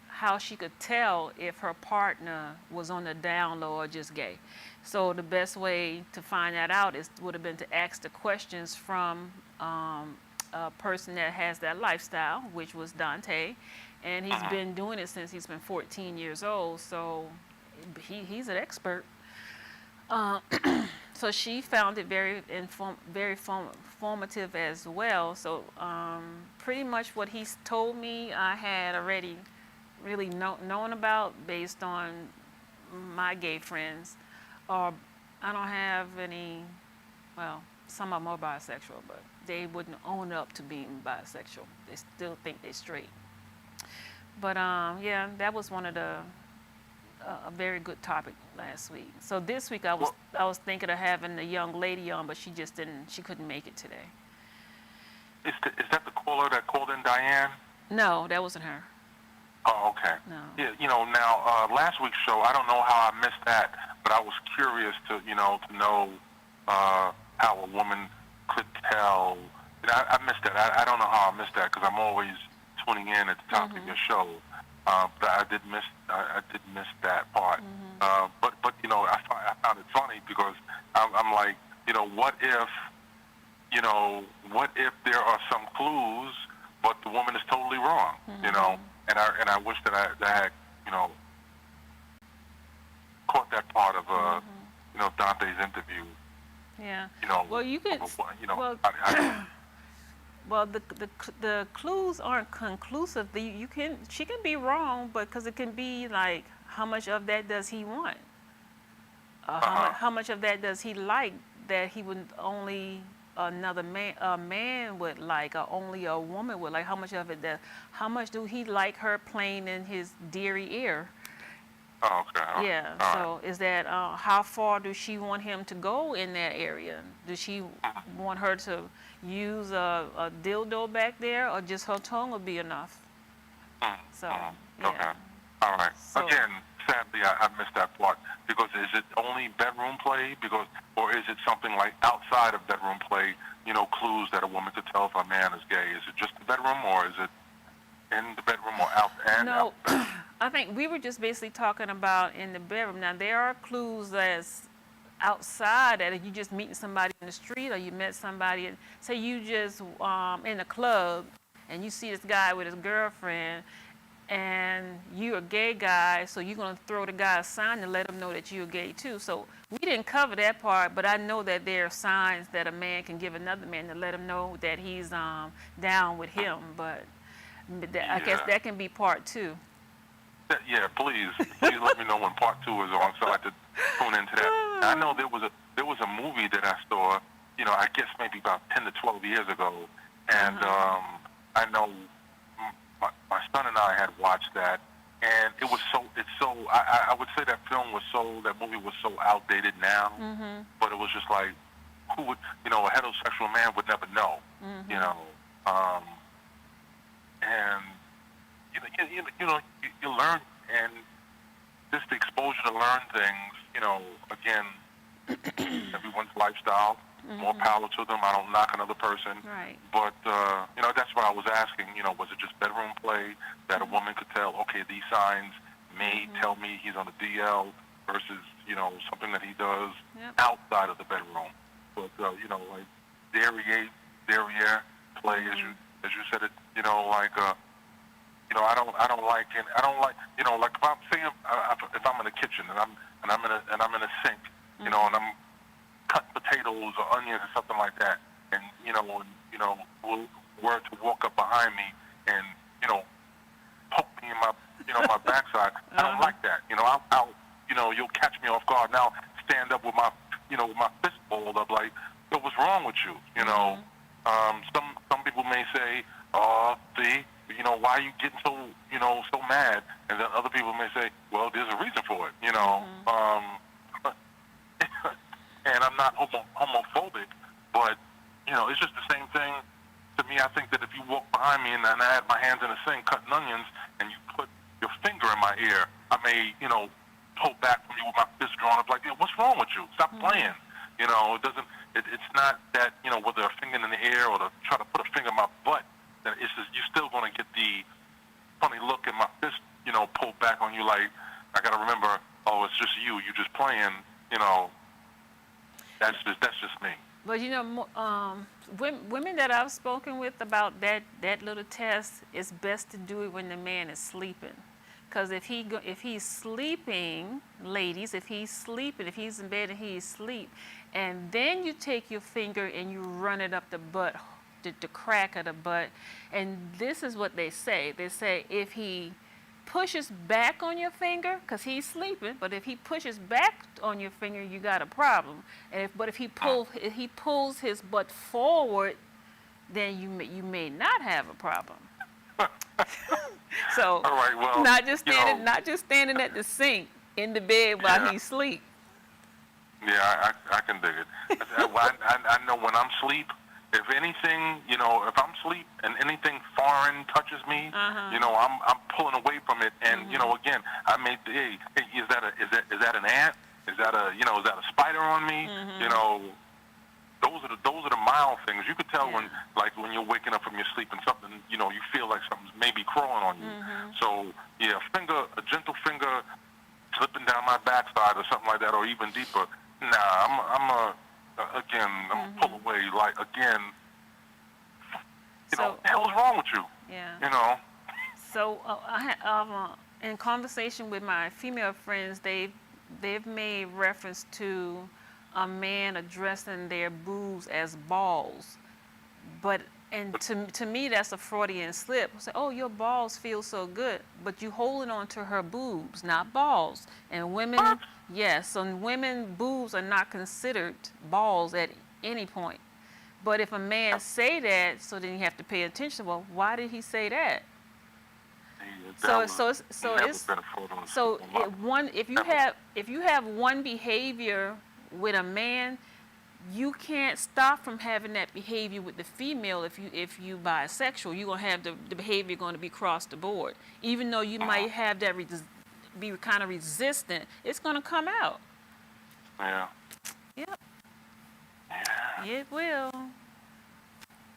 how she could tell if her partner was on the down low or just gay. So the best way to find that out would have been to ask the questions from a person that has that lifestyle, which was Dante, and he's been doing it since he's been 14 years old. So he's an expert. So she found it very informative as well. So pretty much what he's told me, I had already really known about based on my gay friends. I don't have any, well, some of them are bisexual, but they wouldn't own up to being bisexual. They still think they're straight. But yeah, that was one of a very good topic last week. So this week I was thinking of having a young lady on, but she couldn't make it today. Is that the caller that called in, Diane? No, that wasn't her. Oh, okay. No. Yeah, you know, now last week's show, I don't know how I missed that, but I was curious to know how a woman could tell. I missed that. I don't know how I missed that because I'm always tuning in at the top of your show. But I did miss that part. But you know, I found it funny because I'm like, you know, what if there are some clues, but the woman is totally wrong, you know? And I wish that I had, you know, caught that part of you know, Dante's interview. Yeah. You know. Well, you can. You know. Well, well, the clues aren't conclusive. She can be wrong, but because it can be like, how much of that does he want? How much of that does he like that he would only a man would like, or only a woman would like? How much of it how much do he like her playing in his dearie ear? Oh, okay. Yeah. So is that how far does she want him to go in that area? Does she want her to use a dildo back there, or just her tongue will be enough? So yeah. Okay. All right. So, again, sadly, I missed that part because is it only bedroom play? Or is it something like outside of bedroom play? You know, clues that a woman could tell if a man is gay. Is it just the bedroom, or is it in the bedroom or out and out? No, I think we were just basically talking about in the bedroom. Now, there are clues that's outside that if you just meeting somebody in the street, or you met somebody, say you just in a club and you see this guy with his girlfriend, and you're a gay guy, so you're going to throw the guy a sign to let him know that you're gay too. So we didn't cover that part, but I know that there are signs that a man can give another man to let him know that he's down with him. But I guess that can be part two. Yeah, please let me know when part 2 is on, so I could tune into that. I know there was a movie that I saw, you know, I guess maybe about 10 to 12 years ago, and I know my son and I had watched that, and I would say that movie was so outdated now, but it was just like, who would, you know, a heterosexual man would never know, you know, and you learn, and just the exposure to learn things, you know, again, everyone's lifestyle, more power to them. I don't knock another person. Right. But, you know, that's what I was asking, you know, was it just bedroom play that a woman could tell, okay, these signs may tell me he's on the DL versus, you know, something that he does outside of the bedroom. But, you know, like derriere play, as you said it, you know, like, you know, I don't like, you know, like if I'm saying, if I'm in the kitchen and I'm in a sink, you know, and I'm cutting potatoes or onions or something like that, and you know, were to walk up behind me and, you know, poke me in my, you know, my backside, I don't like that. You know, I'll, you know, you'll catch me off guard. Now stand up with my, you know, with my fist balled up, like, yo, what's wrong with you? You know, some people may say, see, you know, why are you getting so, you know, so mad? And then other people may say, well, there's a reason for it, you know. And I'm not homophobic, but, you know, it's just the same thing. To me, I think that if you walk behind me and I had my hands in a sink cutting onions and you put your finger in my ear, I may, you know, pull back from you with my fist drawn up like, yo, what's wrong with you? Stop playing. You know, it's not that, you know, whether a finger in the air or to try to put a finger in my butt, that it's just, you're still going to get the funny look in my fist, you know, pulled back on you like, I got to remember, oh, it's just you just playing, you know. That's just me. But you know, women that I've spoken with about that little test, it's best to do it when the man is sleeping, because if he's sleeping, ladies, if he's in bed and he's asleep, and then you take your finger and you run it up the butt, the crack of the butt, and this is what they say. They say if he pushes back on your finger, because he's sleeping, but if he pushes back on your finger, you got a problem. And if he pulls his butt forward, then you may not have a problem. So, all right, well, not just standing at the sink in the bed while he's asleep. Yeah, I can dig it. I know when I'm asleep, if anything, you know, if I'm asleep and anything foreign touches me, you know, I'm pulling away from it. And you know, again, I may, hey, is that an ant? Is that a spider on me? You know, Those are the mild things. You could tell when you're waking up from your sleep and something, you feel like something's maybe crawling on you. So yeah, a gentle finger slipping down my backside or something like that, or even deeper. Nah, I'm pull away. Like again, what the hell's wrong with you? Yeah. So in conversation with my female friends, they've made reference to a man addressing their boobs as balls, and to me that's a Freudian slip. Say, oh, your balls feel so good, but you holding on to her boobs, not balls. And women, yes, so women boobs are not considered balls at any point. But if a man say that, so then you have to pay attention. Well, why did he say that? If you have one behavior with a man, you can't stop from having that behavior with the female. If you bisexual, you're gonna have the behavior going to be across the board. Even though you might have that be kind of resistant, it's gonna come out. Yeah. Yep. Yeah. It will.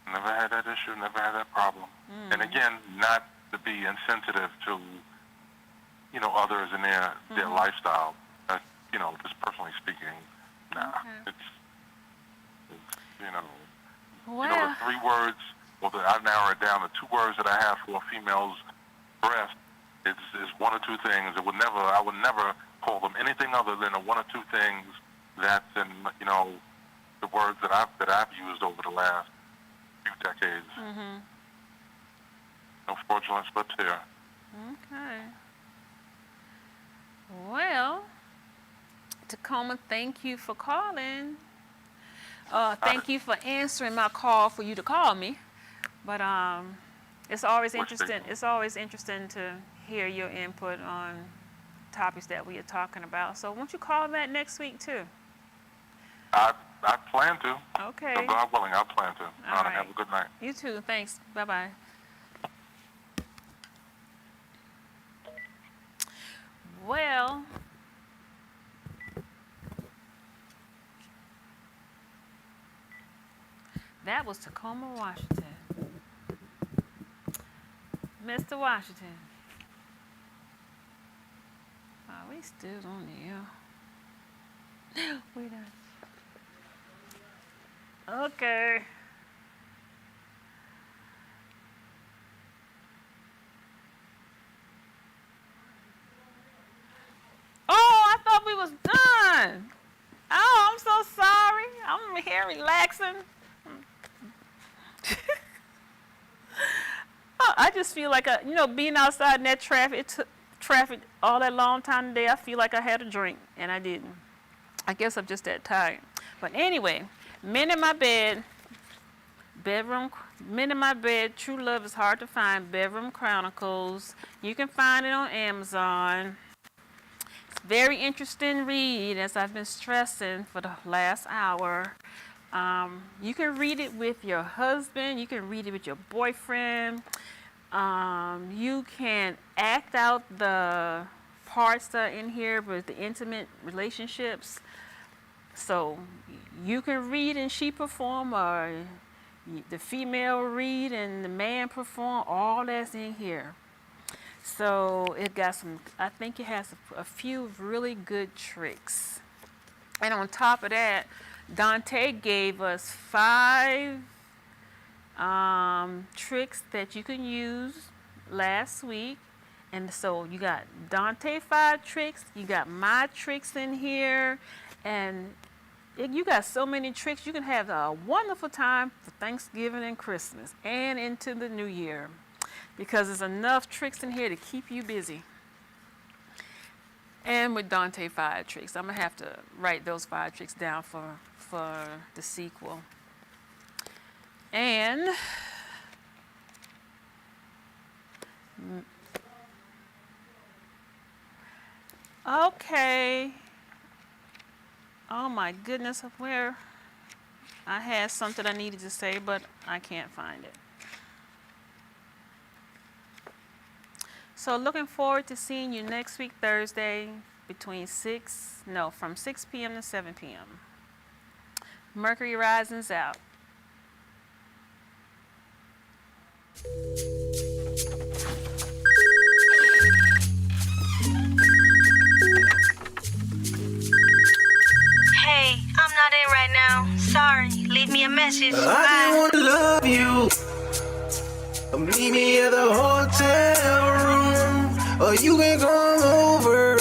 Never had that issue. Never had that problem. And again, not to be insensitive to others and their lifestyle. Just personally speaking, nah. It's the 3 words. Well, I narrow it down. The 2 words that I have for a female's breast is 1 or 2 things. I would never call them anything other than 1 or 2 things. That's in the words that I've used over the last few decades. No fraudulent slips here. Okay. Well, Tacoma, thank you for calling. Thank you for answering my call for you to call me. But it's always interesting. It's always interesting to hear your input on topics that we are talking about. So won't you call back next week too? I plan to. Okay. So God willing, I plan to. All right. Have a good night. You too. Thanks. Bye-bye. Well, that was Tacoma, Washington. Mr. Washington. Oh, we still on the air. We done. Okay. Oh, I thought we was done. Oh, I'm so sorry. I'm here relaxing. Oh, I just feel like being outside in that traffic. It took traffic all that long time today. I feel like I had a drink and I didn't. I guess I'm just that tired. But anyway, Men in My Bed, Men in My Bed, True Love is Hard to Find, Bedroom Chronicles. You can find it on Amazon. It's a very interesting read, as I've been stressing for the last hour. You can read it with your husband. You can read it with your boyfriend. You can act out the parts that are in here with the intimate relationships. So you can read and she perform, or the female read and the man perform. All that's in here. So it got I think it has a few really good tricks. And on top of that, Dante gave us 5 tricks that you can use last week. And so you got Dante 5 tricks, you got my tricks in here, and you got so many tricks. You can have a wonderful time for Thanksgiving and Christmas and into the new year, because there's enough tricks in here to keep you busy. And with Dante 5 tricks, I'm going to have to write those 5 tricks down for the sequel. And okay. Oh my goodness, where I had something I needed to say, but I can't find it. So looking forward to seeing you next week, Thursday, from 6 p.m. to 7 p.m. Mercury Rising's out. Hey, I'm not in right now. Sorry. Leave me a message. I just wanna love you. Meet me at the hotel room, or you can come over.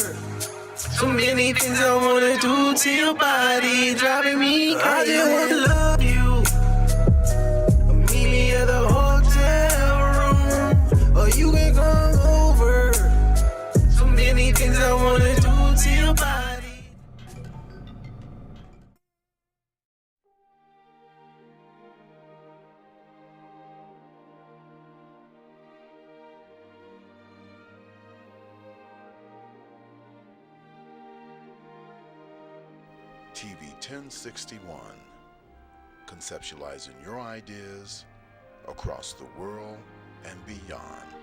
So many things I wanna do to your body, driving me crazy. I just wanna love you. Meet me at the hotel room, or you can come over. So many things I wanna do to your body. TV 1061, conceptualizing your ideas across the world and beyond.